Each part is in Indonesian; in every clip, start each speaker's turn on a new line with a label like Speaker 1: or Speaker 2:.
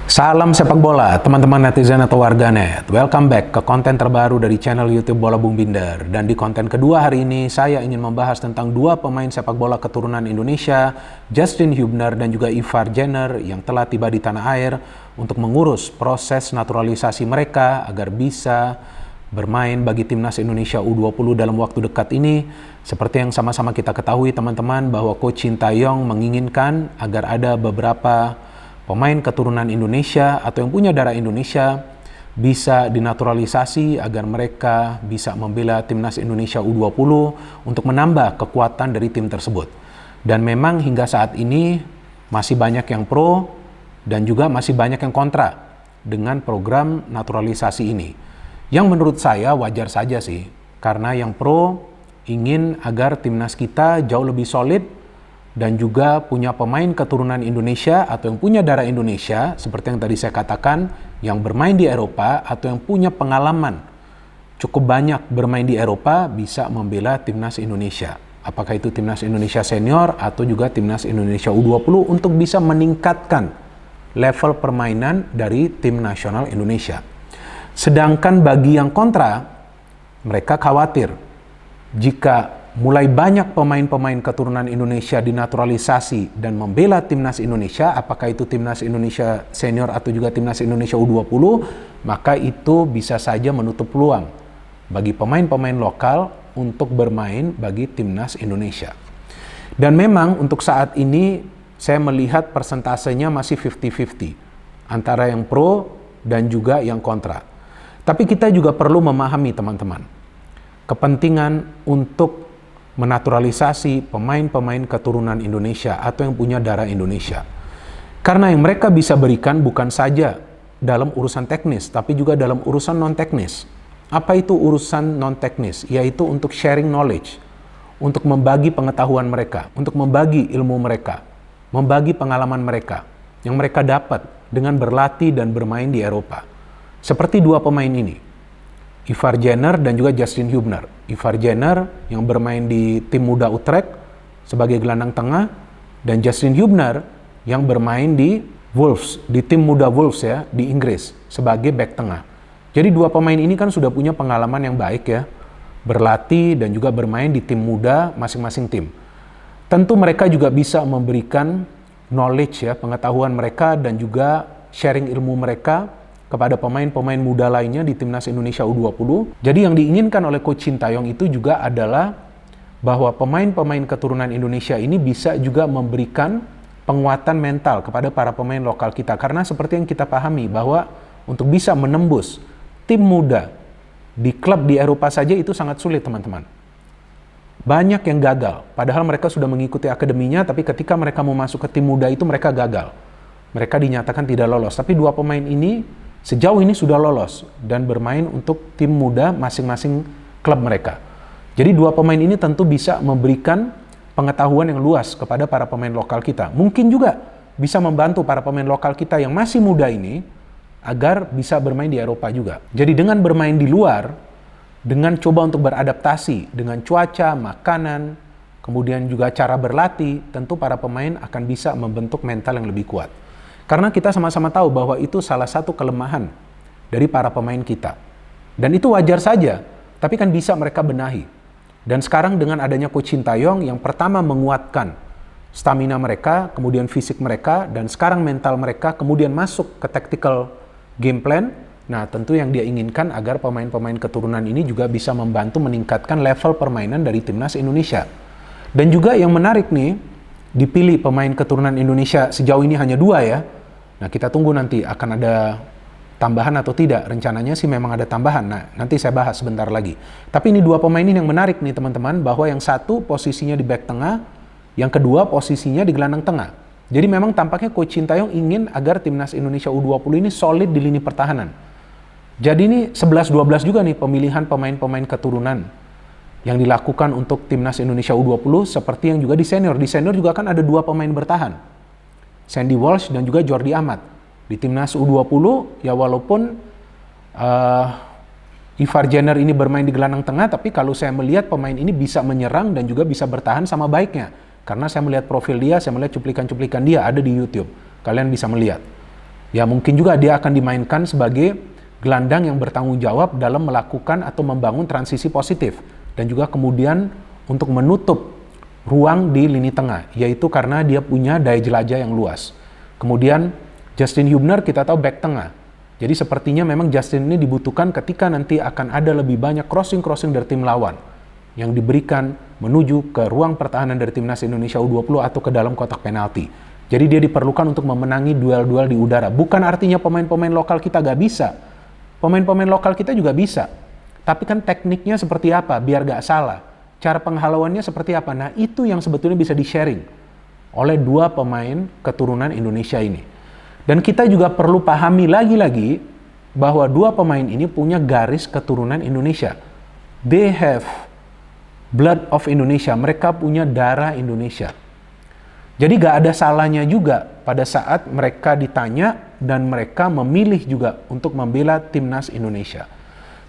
Speaker 1: Salam sepak bola, teman-teman netizen atau warganet. Welcome back ke konten terbaru dari channel YouTube Bola Bung Binder. Dan di konten kedua hari ini, saya ingin membahas tentang dua pemain sepak bola keturunan Indonesia, Justin Hubner dan juga Ivar Jenner, yang telah tiba di tanah air untuk mengurus proses naturalisasi mereka agar bisa bermain bagi timnas Indonesia U20 dalam waktu dekat ini. Seperti yang sama-sama kita ketahui teman-teman, bahwa Coach Shin Tae-yong menginginkan agar ada beberapa pemain keturunan Indonesia atau yang punya darah Indonesia bisa dinaturalisasi agar mereka bisa membela timnas Indonesia U20 untuk menambah kekuatan dari tim tersebut. Dan memang hingga saat ini masih banyak yang pro dan juga masih banyak yang kontra dengan program naturalisasi ini. Yang menurut saya wajar saja sih, karena yang pro ingin agar timnas kita jauh lebih solid dan juga punya pemain keturunan Indonesia atau yang punya darah Indonesia, seperti yang tadi saya katakan, yang bermain di Eropa atau yang punya pengalaman cukup banyak bermain di Eropa bisa membela timnas Indonesia. Apakah itu timnas Indonesia senior atau juga timnas Indonesia U20 untuk bisa meningkatkan level permainan dari tim nasional Indonesia. Sedangkan bagi yang kontra, mereka khawatir jika mulai banyak pemain-pemain keturunan Indonesia dinaturalisasi dan membela timnas Indonesia, apakah itu timnas Indonesia senior atau juga timnas Indonesia U20, maka itu bisa saja menutup peluang bagi pemain-pemain lokal untuk bermain bagi timnas Indonesia. Dan memang untuk saat ini saya melihat persentasenya masih 50-50 antara yang pro dan juga yang kontra. Tapi kita juga perlu memahami teman-teman, kepentingan untuk menaturalisasi pemain-pemain keturunan Indonesia atau yang punya darah Indonesia. Karena yang mereka bisa berikan bukan saja dalam urusan teknis, tapi juga dalam urusan non-teknis. Apa itu urusan non-teknis? Yaitu untuk sharing knowledge, untuk membagi pengetahuan mereka, untuk membagi ilmu mereka, membagi pengalaman mereka yang mereka dapat dengan berlatih dan bermain di Eropa. Seperti dua pemain ini, Ivar Jenner dan juga Justin Hubner. Ivar Jenner yang bermain di tim muda Utrecht sebagai gelandang tengah, dan Justin Hubner yang bermain di Wolves, di tim muda Wolves ya, di Inggris sebagai back tengah. Jadi dua pemain ini kan sudah punya pengalaman yang baik ya, berlatih dan juga bermain di tim muda masing-masing tim. Tentu mereka juga bisa memberikan knowledge ya, pengetahuan mereka dan juga sharing ilmu mereka kepada pemain-pemain muda lainnya di timnas Indonesia U20. Jadi yang diinginkan oleh Coach Shin Tae-yong itu juga adalah bahwa pemain-pemain keturunan Indonesia ini bisa juga memberikan penguatan mental kepada para pemain lokal kita. Karena seperti yang kita pahami bahwa untuk bisa menembus tim muda di klub di Eropa saja itu sangat sulit teman-teman. Banyak yang gagal, padahal mereka sudah mengikuti akademinya, tapi ketika mereka mau masuk ke tim muda itu mereka gagal. Mereka dinyatakan tidak lolos, tapi dua pemain ini sejauh ini sudah lolos dan bermain untuk tim muda masing-masing klub mereka. Jadi dua pemain ini tentu bisa memberikan pengetahuan yang luas kepada para pemain lokal kita. Mungkin juga bisa membantu para pemain lokal kita yang masih muda ini agar bisa bermain di Eropa juga. Jadi dengan bermain di luar, dengan coba untuk beradaptasi dengan cuaca, makanan, kemudian juga cara berlatih, tentu para pemain akan bisa membentuk mental yang lebih kuat. Karena kita sama-sama tahu bahwa itu salah satu kelemahan dari para pemain kita. Dan itu wajar saja, tapi kan bisa mereka benahi. Dan sekarang dengan adanya Coach Shin Tae-yong yang pertama menguatkan stamina mereka, kemudian fisik mereka, dan sekarang mental mereka, kemudian masuk ke tactical game plan. Nah tentu yang dia inginkan agar pemain-pemain keturunan ini juga bisa membantu meningkatkan level permainan dari timnas Indonesia. Dan juga yang menarik nih, dipilih pemain keturunan Indonesia sejauh ini hanya dua ya. Nah kita tunggu nanti akan ada tambahan atau tidak. Rencananya sih memang ada tambahan. Nah nanti saya bahas sebentar lagi. Tapi ini dua pemain ini yang menarik nih teman-teman, bahwa yang satu posisinya di back tengah, yang kedua posisinya di gelandang tengah. Jadi memang tampaknya Coach Shin Tae-yong ingin agar timnas Indonesia U20 ini solid di lini pertahanan. Jadi ini 11-12 juga nih pemilihan pemain-pemain keturunan yang dilakukan untuk timnas Indonesia U20, seperti yang juga di senior. Di senior juga kan ada dua pemain bertahan, Sandy Walsh dan juga Jordi Amat. Di timnas U20 ya walaupun Ivar Jenner ini bermain di gelandang tengah, tapi kalau saya melihat pemain ini bisa menyerang dan juga bisa bertahan sama baiknya. Karena saya melihat profil dia, saya melihat cuplikan-cuplikan dia ada di YouTube. Kalian bisa melihat. Ya mungkin juga dia akan dimainkan sebagai gelandang yang bertanggung jawab dalam melakukan atau membangun transisi positif. Dan juga kemudian untuk menutup ruang di lini tengah, yaitu karena dia punya daya jelajah yang luas. Kemudian Justin Hubner kita tahu back tengah. Jadi sepertinya memang Justin ini dibutuhkan ketika nanti akan ada lebih banyak crossing-crossing dari tim lawan yang diberikan menuju ke ruang pertahanan dari timnas Indonesia U20 atau ke dalam kotak penalti. Jadi dia diperlukan untuk memenangi duel-duel di udara. Bukan artinya pemain-pemain lokal kita gak bisa. Pemain-pemain lokal kita juga bisa. Tapi kan tekniknya seperti apa biar gak salah. Cara penghalauannya seperti apa. Nah itu yang sebetulnya bisa di-sharing oleh dua pemain keturunan Indonesia ini. Dan kita juga perlu pahami lagi-lagi bahwa dua pemain ini punya garis keturunan Indonesia. They have blood of Indonesia. Mereka punya darah Indonesia. Jadi gak ada salahnya juga pada saat mereka ditanya dan mereka memilih juga untuk membela timnas Indonesia.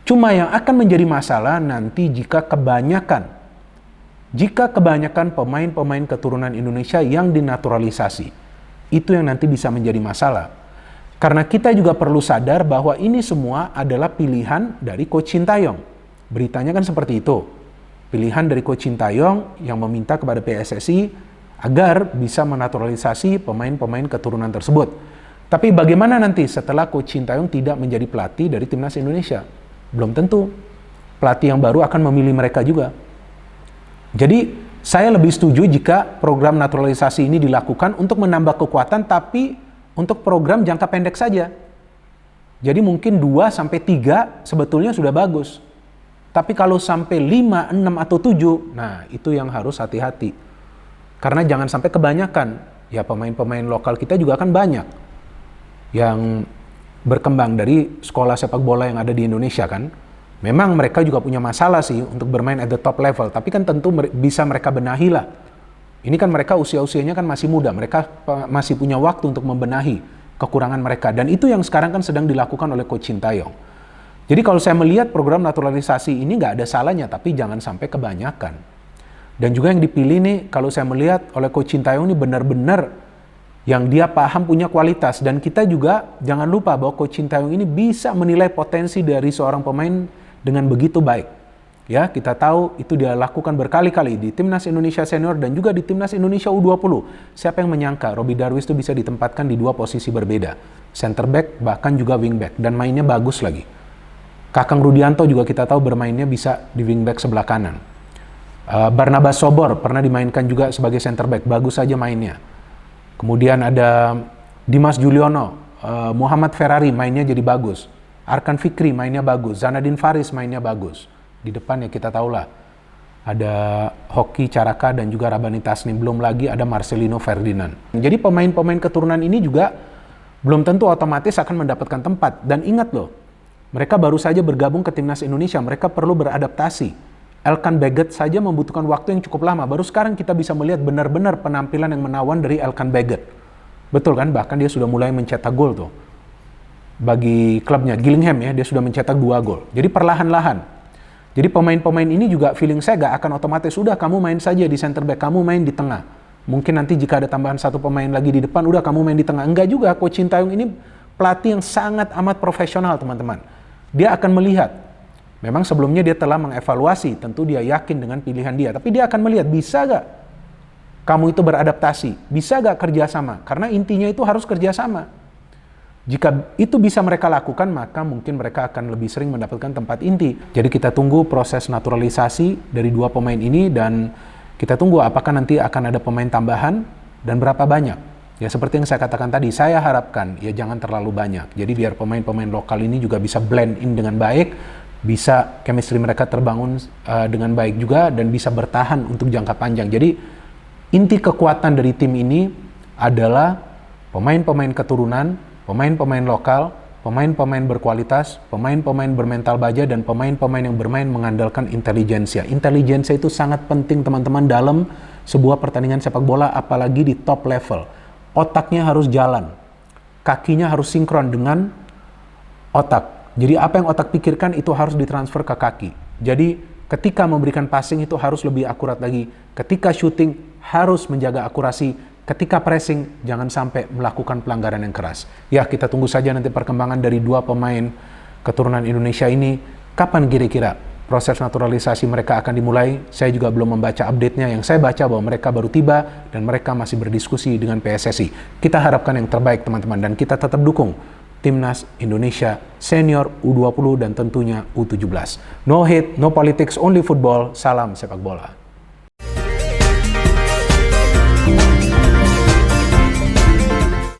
Speaker 1: Cuma yang akan menjadi masalah nanti jika kebanyakan pemain-pemain keturunan Indonesia yang dinaturalisasi. Itu yang nanti bisa menjadi masalah. Karena kita juga perlu sadar bahwa ini semua adalah pilihan dari Coach Sintayong. Beritanya kan seperti itu. Pilihan dari Coach Sintayong yang meminta kepada PSSI agar bisa menaturalisasi pemain-pemain keturunan tersebut. Tapi bagaimana nanti setelah Coach Sintayong tidak menjadi pelatih dari timnas Indonesia? Belum tentu. Pelatih yang baru akan memilih mereka juga. Jadi saya lebih setuju jika program naturalisasi ini dilakukan untuk menambah kekuatan, tapi untuk program jangka pendek saja. Jadi mungkin 2-3 sebetulnya sudah bagus. Tapi kalau sampai 5, 6, atau 7, nah itu yang harus hati-hati. Karena jangan sampai kebanyakan, ya pemain-pemain lokal kita juga akan banyak yang berkembang dari sekolah sepak bola yang ada di Indonesia kan. Memang mereka juga punya masalah sih untuk bermain at the top level, tapi kan tentu bisa mereka benahi lah. Ini kan mereka usia-usianya kan masih muda, mereka masih punya waktu untuk membenahi kekurangan mereka. Dan itu yang sekarang kan sedang dilakukan oleh Coach Sintayong. Jadi kalau saya melihat program naturalisasi ini nggak ada salahnya, tapi jangan sampai kebanyakan. Dan juga yang dipilih nih, kalau saya melihat oleh Coach Sintayong ini benar-benar yang dia paham punya kualitas. Dan kita juga jangan lupa bahwa Coach Sintayong ini bisa menilai potensi dari seorang pemain dengan begitu baik. Ya, kita tahu itu dia lakukan berkali-kali di Timnas Indonesia Senior dan juga di Timnas Indonesia U20. Siapa yang menyangka Robby Darwish itu bisa ditempatkan di dua posisi berbeda. Center back, bahkan juga wing back. Dan mainnya bagus lagi. Kakang Rudianto juga kita tahu bermainnya bisa di wing back sebelah kanan. Barnabas Sobor pernah dimainkan juga sebagai center back, bagus saja mainnya. Kemudian ada Dimas Juliono, Muhammad Ferrari mainnya jadi bagus. Arkan Fikri mainnya bagus, Zanadin Faris mainnya bagus. Di depan ya kita tahulah ada Hoki Caraka dan juga Rabani Tasnim, belum lagi ada Marcelino Ferdinand. Jadi pemain-pemain keturunan ini juga belum tentu otomatis akan mendapatkan tempat. Dan ingat loh, mereka baru saja bergabung ke Timnas Indonesia, mereka perlu beradaptasi. Elkan Baggett saja membutuhkan waktu yang cukup lama. Baru sekarang kita bisa melihat benar-benar penampilan yang menawan dari Elkan Baggett. Betul kan? Bahkan dia sudah mulai mencetak gol tuh. Bagi klubnya, Gillingham ya, dia sudah mencetak 2 gol. Jadi perlahan-lahan. Jadi pemain-pemain ini juga feeling saya gak akan otomatis, udah kamu main saja di center back, kamu main di tengah. Mungkin nanti jika ada tambahan 1 pemain lagi di depan, udah kamu main di tengah. Enggak juga, Coach Sintayong ini pelatih yang sangat amat profesional teman-teman. Dia akan melihat. Memang sebelumnya dia telah mengevaluasi, tentu dia yakin dengan pilihan dia. Tapi dia akan melihat, bisa gak kamu itu beradaptasi? Bisa gak kerjasama? Karena intinya itu harus kerjasama. Jika itu bisa mereka lakukan, maka mungkin mereka akan lebih sering mendapatkan tempat inti. Jadi kita tunggu proses naturalisasi dari 2 pemain ini dan kita tunggu apakah nanti akan ada pemain tambahan dan berapa banyak. Ya seperti yang saya katakan tadi, saya harapkan ya jangan terlalu banyak. Jadi biar pemain-pemain lokal ini juga bisa blend in dengan baik, bisa chemistry mereka terbangun dengan baik juga dan bisa bertahan untuk jangka panjang. Jadi inti kekuatan dari tim ini adalah pemain-pemain keturunan, pemain-pemain lokal, pemain-pemain berkualitas, pemain-pemain bermental baja, dan pemain-pemain yang bermain mengandalkan intelijensia. Intelijensia itu sangat penting teman-teman dalam sebuah pertandingan sepak bola, apalagi di top level. Otaknya harus jalan, kakinya harus sinkron dengan otak. Jadi apa yang otak pikirkan itu harus ditransfer ke kaki. Jadi ketika memberikan passing itu harus lebih akurat lagi. Ketika shooting harus menjaga akurasi. ketika pressing jangan sampai melakukan pelanggaran yang keras. Ya, kita tunggu saja nanti perkembangan dari dua pemain keturunan Indonesia ini. Kapan kira-kira proses naturalisasi mereka akan dimulai? Saya juga belum membaca update-nya. Yang saya baca bahwa mereka baru tiba dan mereka masih berdiskusi dengan PSSI. Kita harapkan yang terbaik teman-teman, dan kita tetap dukung Timnas Indonesia Senior U20 dan tentunya U17. No hate, no politics, only football. Salam sepak bola.